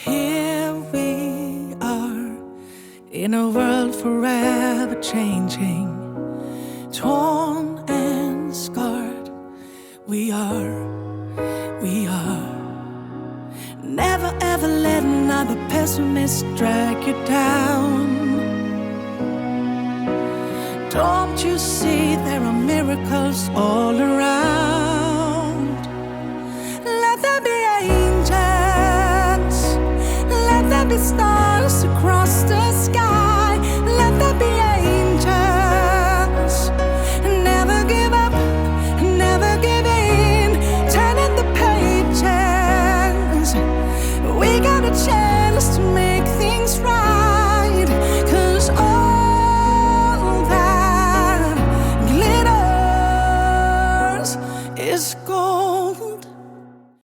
Here we are in a world forever changing, torn and scarred. We are never ever let another pessimist drag you down. Don't you see there are miracles all around? Let there be angels, let there be stars across the sky. Let there be angels. Never give up, never give in. Turning the pages, we gotta change.